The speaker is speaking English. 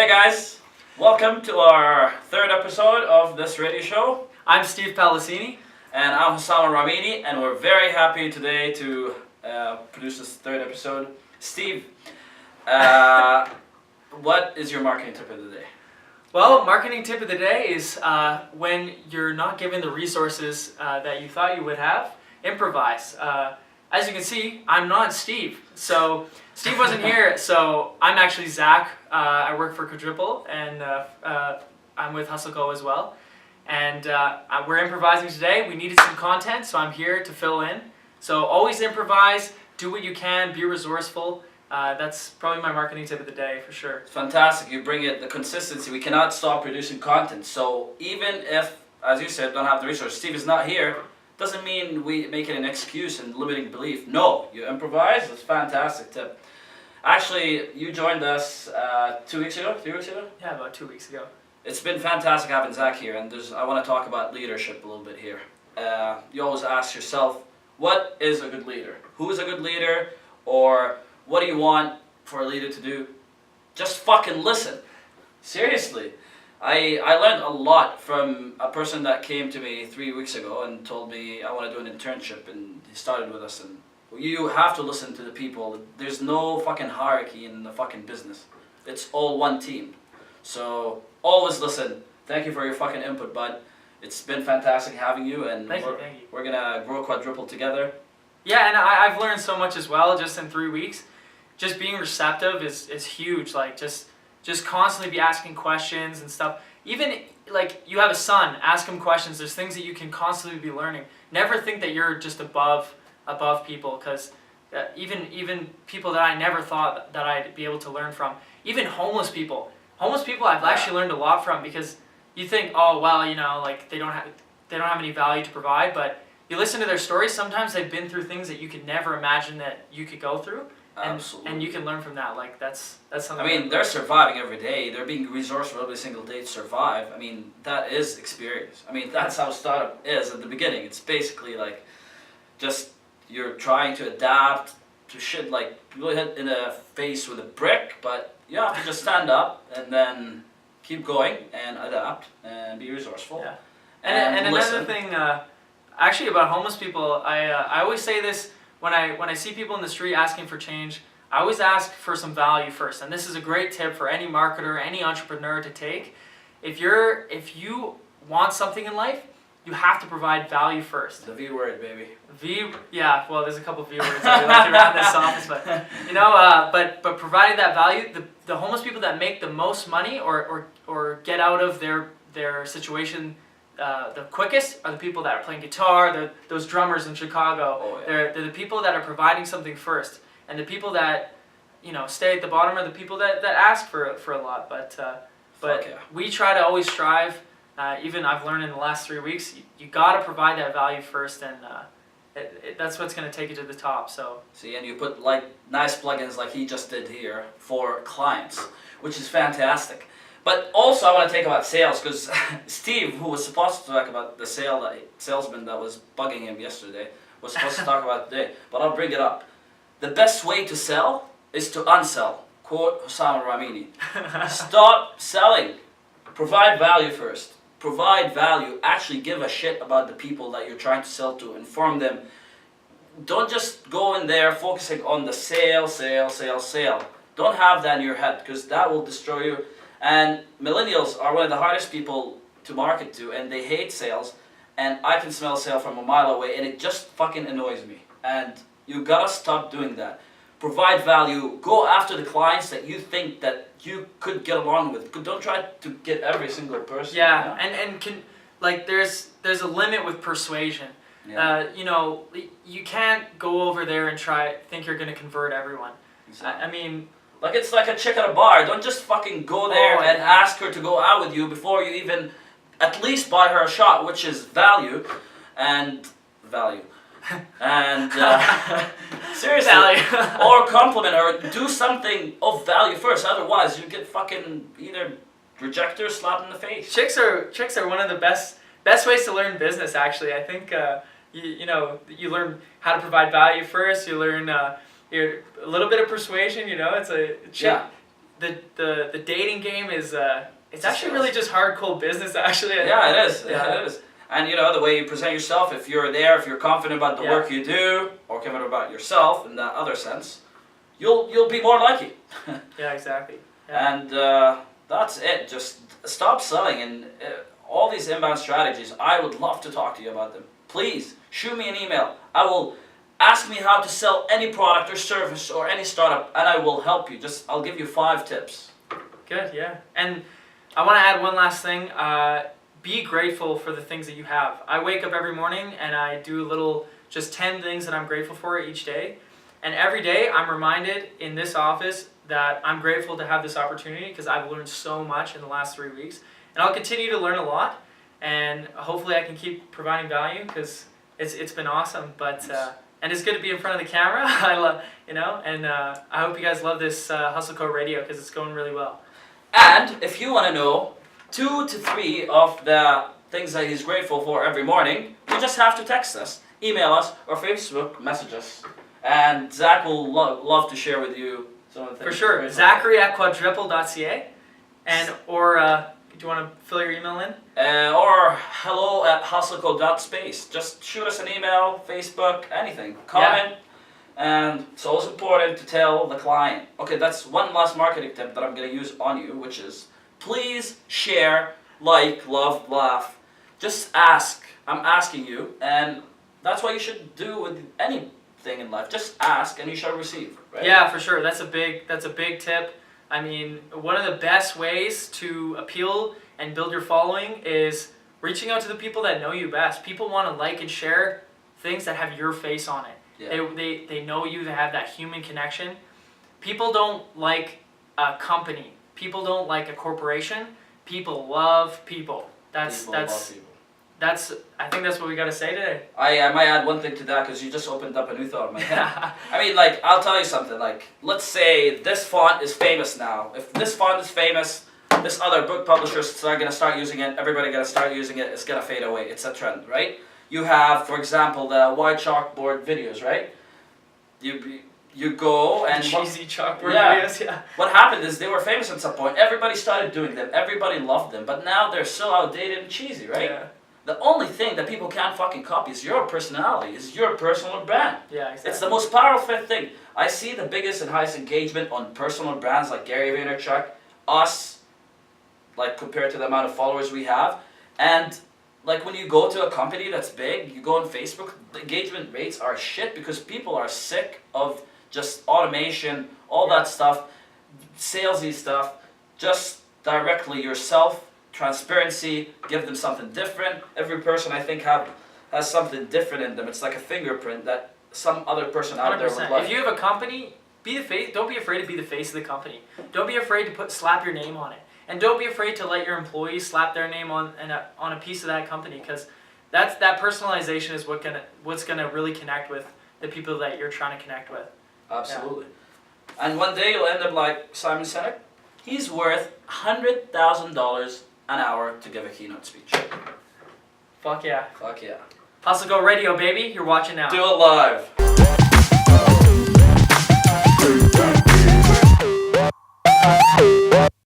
Hey guys, welcome to our third episode of this radio show. I'm Steve Paolasini. And I'm Ramini, and we're very happy today to produce this third episode. Steve, what is your marketing tip of the day? Well, marketing tip of the day is when you're not given the resources that you thought you would have, improvise. As you can see, I'm not Steve. So Steve wasn't here, so I'm actually Zach. I work for Quadruple, and I'm with HustleCo as well. And we're improvising today. We needed some content, so I'm here to fill in. So always improvise, do what you can, be resourceful. That's probably my marketing tip of the day for sure. Fantastic. You bring it, the consistency. We cannot stop producing content. So even if, as you said, don't have the resources, Steve is not here, doesn't mean we make it an excuse and limiting belief. No, you improvise. That's a fantastic tip. Actually, you joined us 2 weeks ago, 3 weeks ago? Yeah, about 2 weeks ago. It's been fantastic having Zach here, and I want to talk about leadership a little bit here. You always ask yourself, what is a good leader? Who is a good leader? Or what do you want for a leader to do? Just fucking listen. Seriously. I learned a lot from a person that came to me 3 weeks ago and told me I want to do an internship, and he started with us. And you have to listen to the people. There's no fucking hierarchy in the fucking business. It's all one team. So always listen. Thank you for your fucking input, bud. It's been fantastic having you, and thank you. We're gonna grow Quadruple together. Yeah, and I've learned so much as well just in 3 weeks. Just being receptive is huge. Like just constantly be asking questions and stuff. Even like you have a son, ask him questions. There's things that you can constantly be learning. Never think that you're just above people, because even people that I never thought that I'd be able to learn from. Even homeless people. Homeless people I've actually learned a lot from, because you think, oh well, you know, like they don't have any value to provide, but you listen to their stories. Sometimes they've been through things that you could never imagine that you could go through. And you can learn from that. Like that's something. I mean, they're surviving every day. They're being resourceful every single day to survive. I mean, that is experience. I mean, that's how startup is at the beginning. It's basically like just you're trying to adapt to shit like really hit in the face with a brick, but you have to just stand up and then keep going and adapt and be resourceful. Yeah. And another thing, actually about homeless people, I always say this. When I see people in the street asking for change, I always ask for some value first. And this is a great tip for any marketer, any entrepreneur to take. If you want something in life, you have to provide value first. The V word, baby. Yeah. Well, there's a couple of V words that we like around this office, but you know, but providing that value, the homeless people that make the most money or get out of their situation the quickest are the people that are playing guitar. Those drummers in Chicago. Oh, yeah. They're the people that are providing something first, and the people that stay at the bottom are the people that ask for a lot. But yeah. We try to always strive. Even I've learned in the last 3 weeks, you got to provide that value first, and that's what's going to take you to the top. So see, and you put like nice plugins like he just did here for clients, which is fantastic. But also I want to talk about sales, because Steve, who was supposed to talk about the salesman that was bugging him yesterday, was supposed to talk about today. But I'll bring it up. The best way to sell is to unsell. Quote Ramini. Stop selling. Provide value first. Provide value. Actually give a shit about the people that you're trying to sell to. Inform them. Don't just go in there focusing on the sale. Don't have that in your head, because that will destroy you. And millennials are one of the hardest people to market to, and they hate sales. And I can smell sale from a mile away, and it just fucking annoys me. And you gotta stop doing that. Provide value. Go after the clients that you think that you could get along with. Don't try to get every single person. Yeah, and there's a limit with persuasion. Yeah. You can't go over there and think you're gonna convert everyone. Exactly. I mean. Like it's like a chick at a bar. Don't just fucking go there and ask her to go out with you before you even at least buy her a shot, which is value. And seriously, value. Or compliment her. Do something of value first. Otherwise, you get fucking either rejected or slapped in the face. Chicks are one of the best ways to learn business. Actually, I think you learn how to provide value first. You learn a little bit of persuasion. It's a chick. Yeah. the dating game is it's actually really just hard cold business actually. Yeah, it is. Yeah. It is. And you know, the way you present yourself, if you're there, if you're confident about the Yeah. work you do, or confident about yourself in that other sense, you'll be more likely. Yeah, exactly. Yeah. And that's it. Just stop selling. And all these inbound strategies, I would love to talk to you about them. Please shoot me an email. Ask me how to sell any product or service or any startup, and I will help you. I'll give you 5 tips. Good, yeah. And I want to add one last thing. Be grateful for the things that you have. I wake up every morning and I do just 10 things that I'm grateful for each day. And every day I'm reminded in this office that I'm grateful to have this opportunity because I've learned so much in the last 3 weeks. And I'll continue to learn a lot. And hopefully I can keep providing value because it's been awesome. But and it's good to be in front of the camera. I love, and I hope you guys love this HustleCo Radio because it's going really well. And if you want to know 2 to 3 of the things that he's grateful for every morning, you just have to text us, email us, or Facebook message us. And Zach will love to share with you some of the things. For sure. Zachary@quadruple.ca. Or do you want to fill your email in? Or hello@hustleco.space. Just shoot us an email, Facebook, anything. Comment. Yeah. And it's always important to tell the client. Okay, that's one last marketing tip that I'm going to use on you, which is please share, like, love, laugh. Just ask. I'm asking you. And that's what you should do with anything in life. Just ask and you shall receive. Right? Yeah, for sure. That's a big tip. I mean, one of the best ways to appeal and build your following is reaching out to the people that know you best. People want to like and share things that have your face on it. Yeah. They know you, they have that human connection. People don't like a company. People don't like a corporation. People love people. I think that's what we got to say today. I might add one thing to that because you just opened up a new thought in my head. I mean, I'll tell you something. Let's say this font is famous now. If this font is famous, this other book publishers are going to start using it. Everybody going to start using it. It's going to fade away. It's a trend, right? You have, for example, the white chalkboard videos, right? You go and cheesy chalkboard videos, yeah. What happened is they were famous at some point. Everybody started doing them. Everybody loved them. But now they're so outdated and cheesy, right? Yeah. The only thing that people can't fucking copy is your personality, is your personal brand. Yeah, exactly. It's the most powerful thing. I see the biggest and highest engagement on personal brands like Gary Vaynerchuk, us, compared to the amount of followers we have. And when you go to a company that's big, you go on Facebook, the engagement rates are shit because people are sick of just automation, all that stuff, salesy stuff. Just directly yourself, transparency, give them something different. Every person I think has something different in them. It's like a fingerprint that some other person out 100%. there would like. If you have a company, be the face. Don't be afraid to be the face of the company. Don't be afraid to slap your name on it. And don't be afraid to let your employees slap their name on a piece of that company because that personalization is what's gonna really connect with the people that you're trying to connect with. Absolutely. Yeah. And one day you'll end up like Simon Sinek. He's worth $100,000 an hour to give a keynote speech. Fuck yeah. Fuck yeah. HustleCo Radio, baby. You're watching now. Do it live.